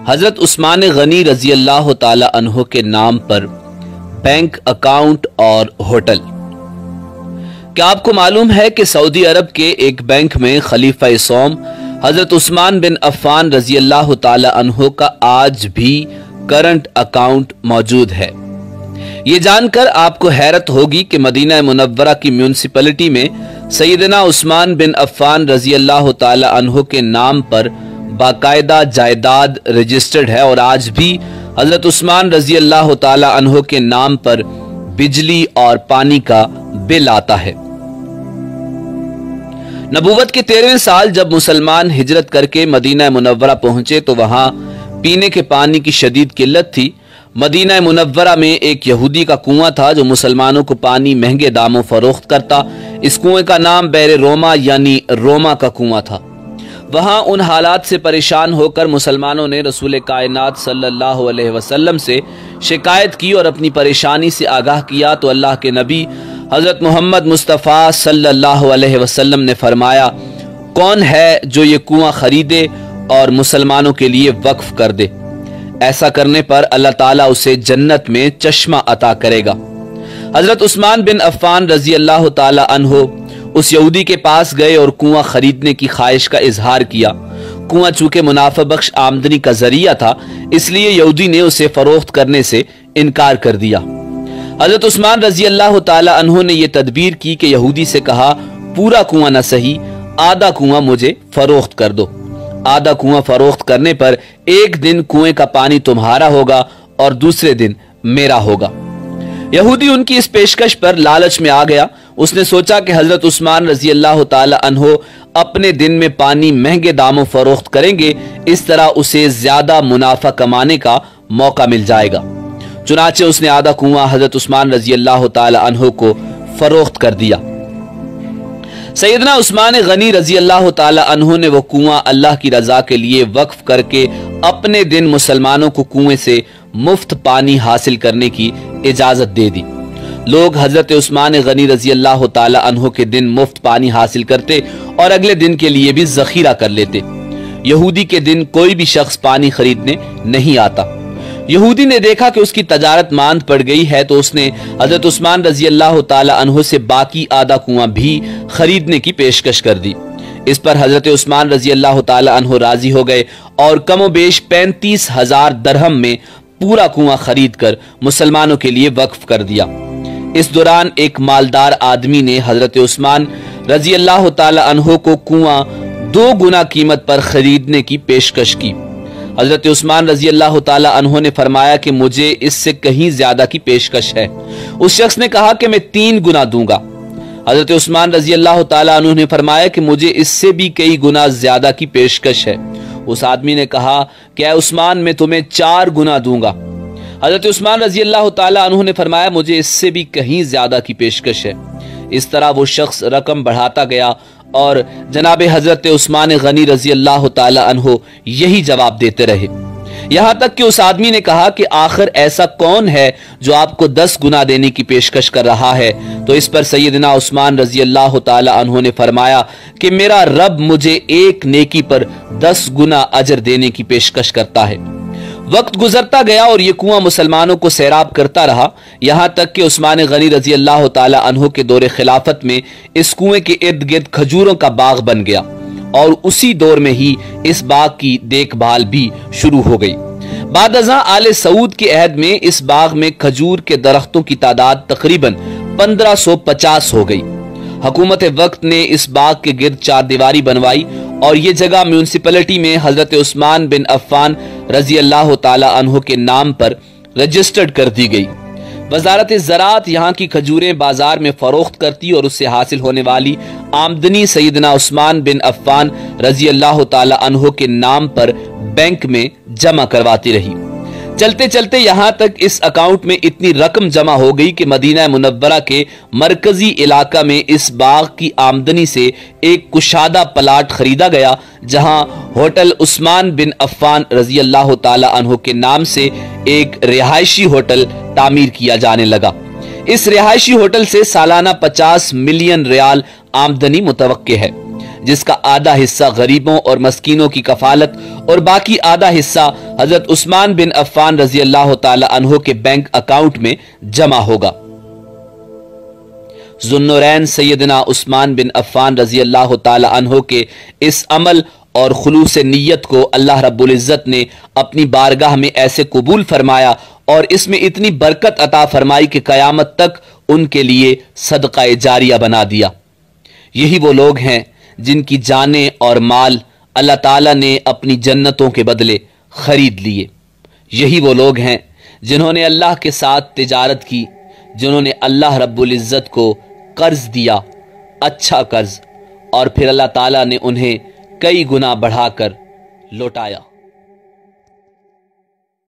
حضرت عثمان غنی رضی اللہ تعالی عنہ کے نام پر بینک اکاؤنٹ اور ہوٹل۔ کیا آپ کو معلوم ہے کہ سعودی عرب کے ایک بینک میں خلیفہ سوم حضرت عثمان بن عفان رضی اللہ تعالی عنہ کا آج بھی کرنٹ اکاؤنٹ موجود ہے؟ یہ جان کر آپ کو حیرت ہوگی کہ مدینہ منورہ کی میونسپلٹی میں سیدنا عثمان بن عفان رضی اللہ تعالی عنہ کے نام پر باقاعدہ جائیداد رجسٹرڈ ہے اور آج بھی حضرت عثمان رضی اللہ تعالی عنہ کے نام پر بجلی اور پانی کا بل آتا ہے۔ نبوت کے 13ویں سال جب مسلمان ہجرت کر کے مدینہ منورہ پہنچے تو وہاں پینے کے پانی کی شدید قلت تھی۔ مدینہ منورہ میں ایک یہودی کا کنواں تھا جو مسلمانوں کو پانی مہنگے داموں فروخت کرتا۔ اس کنویں کا نام بئر روما یعنی روما کا کنواں تھا۔ وہاں ان حالات سے پریشان ہو کر مسلمانوں نے رسول کائنات صلی اللہ علیہ وسلم سے شکایت کی اور اپنی پریشانی سے آگاہ کیا تو اللہ کے نبی حضرت محمد مصطفیٰ صلی اللہ علیہ وسلم نے فرمایا، کون ہے جو یہ کنواں خریدے اور مسلمانوں کے لیے وقف کر دے؟ ایسا کرنے پر اللہ تعالیٰ اسے جنت میں چشمہ عطا کرے گا۔ حضرت عثمان بن عفان رضی اللہ تعالی عنہ اس یہودی کے پاس گئے اور کنواں خریدنے کی خواہش کا اظہار کیا۔ کنواں چونکہ منافع بخش آمدنی کا ذریعہ تھا اس لیے یہودی نے اسے فروخت کرنے سے انکار کر دیا۔ حضرت عثمان رضی اللہ تعالی عنہ نے یہ تدبیر کی کہ یہودی سے کہا، پورا کنواں نہ صحیح، آدھا کنواں مجھے فروخت کر دو۔ آدھا کنواں فروخت کرنے پر ایک دن کنویں کا پانی تمہارا ہوگا اور دوسرے دن میرا ہوگا۔ یہودی ان کی اس پیشکش پر لالچ میں آ گیا۔ اس نے سوچا کہ حضرت عثمان رضی اللہ تعالی عنہ اپنے دن میں پانی مہنگے داموں فروخت کریں گے، اس طرح اسے زیادہ منافع کمانے کا موقع مل جائے گا۔ چنانچہ اس نے آدھا کنواں حضرت عثمان رضی اللہ تعالی عنہ کو فروخت کر دیا۔ سیدنا عثمان غنی رضی اللہ تعالی عنہ نے وہ کنواں اللہ کی رضا کے لیے وقف کر کے اپنے دن مسلمانوں کو کنویں سے مفت پانی حاصل کرنے کی اجازت دے دی۔ لوگ حضرت عثمان غنی رضی اللہ تعالی عنہ کے دن مفت پانی حاصل کرتے اور اگلے دن کے لیے بھی ذخیرہ کر لیتے۔ یہودی کے دن کوئی بھی شخص پانی خریدنے نہیں آتا۔ یہودی نے دیکھا کہ اس کی تجارت ماند پڑ گئی ہے تو اس نے حضرت عثمان رضی اللہ تعالی عنہ سے باقی آدھا کنواں بھی خریدنے کی پیشکش کر دی۔ اس پر حضرت عثمان رضی اللہ تعالی عنہ راضی ہو گئے اور کم و بیش 35,000 درہم میں پورا کنواں خرید کر مسلمانوں کے لیے وقف کر دیا۔ اس دوران ایک مالدار آدمی نے حضرت عثمان رضی اللہ تعالی عنہ کو کنواں 2 گنا قیمت پر خریدنے کی پیشکش کی۔ حضرت عثمان رضی اللہ تعالی عنہ نے فرمایا کہ مجھے اس سے کہیں زیادہ کی پیشکش ہے۔ اس شخص نے کہا کہ میں 3 گنا دوں گا۔ حضرت عثمان رضی اللہ تعالی عنہ نے فرمایا کہ مجھے اس سے بھی کئی گنا زیادہ کی پیشکش ہے۔ اس آدمی نے کہا کہ اے عثمان میں تمہیں 4 گنا دوں گا۔ حضرت عثمان رضی اللہ تعالی عنہ نے فرمایا مجھے اس سے بھی کہیں زیادہ کی پیشکش ہے۔ اس طرح وہ شخص رقم بڑھاتا گیا اور جناب حضرت عثمان غنی رضی اللہ تعالی عنہ یہی جواب دیتے رہے، یہاں تک کہ اس آدمی نے کہا کہ آخر ایسا کون ہے جو آپ کو 10 گنا دینے کی پیشکش کر رہا ہے؟ تو اس پر سیدنا عثمان رضی اللہ تعالی عنہ نے فرمایا کہ میرا رب مجھے ایک نیکی پر 10 گنا اجر دینے کی پیشکش کرتا ہے۔ وقت گزرتا گیا اور یہ کنواں مسلمانوں کو سیراب کرتا رہا، یہاں تک کہ عثمان غنی رضی اللہ تعالی عنہ کے دور خلافت میں اس کنویں کے ارد گرد کھجوروں کا باغ بن گیا اور اسی دور میں ہی اس باغ کی دیکھ بھال بھی شروع ہو گئی۔ بعد ازاں آل سعود کے عہد میں اس باغ میں کھجور کے درختوں کی تعداد تقریباً 1550 ہو گئی۔ حکومت وقت نے اس باغ کے گرد 4 دیواری بنوائی اور یہ جگہ میونسپلٹی میں حضرت عثمان بن عفان رضی اللہ تعالی عنہ کے نام پر رجسٹرڈ کر دی گئی۔ وزارت زراعت یہاں کی کھجوریں بازار میں فروخت کرتی اور اس سے حاصل ہونے والی آمدنی سیدنا عثمان بن عفان رضی اللہ تعالی عنہ کے نام پر بینک میں جمع کرواتی رہی۔ چلتے چلتے یہاں تک اس اکاؤنٹ میں اتنی رقم جمع ہو گئی کہ مدینہ منورہ کے مرکزی علاقہ میں اس باغ کی آمدنی سے ایک کشادہ پلاٹ خریدا گیا جہاں ہوٹل عثمان بن عفان رضی اللہ تعالی عنہ کے نام سے ایک رہائشی ہوٹل تعمیر کیا جانے لگا۔ اس رہائشی ہوٹل سے سالانہ 50 ملین ریال آمدنی متوقع ہے، جس کا آدھا حصہ غریبوں اور مسکینوں کی کفالت اور باقی آدھا حصہ حضرت عثمان بن عفان رضی اللہ تعالی عنہ کے بینک اکاؤنٹ میں جمع ہوگا۔ ذوالنورین سیدنا عثمان بن عفان رضی اللہ تعالی عنہ کے اس عمل اور خلوص نیت کو اللہ رب العزت نے اپنی بارگاہ میں ایسے قبول فرمایا اور اس میں اتنی برکت عطا فرمائی کہ قیامت تک ان کے لیے صدقہ جاریہ بنا دیا۔ یہی وہ لوگ ہیں جن کی جانیں اور مال اللہ تعالیٰ نے اپنی جنتوں کے بدلے خرید لیے۔ یہی وہ لوگ ہیں جنہوں نے اللہ کے ساتھ تجارت کی، جنہوں نے اللہ رب العزت کو قرض دیا، اچھا قرض، اور پھر اللہ تعالیٰ نے انہیں کئی گنا بڑھا کر لوٹایا۔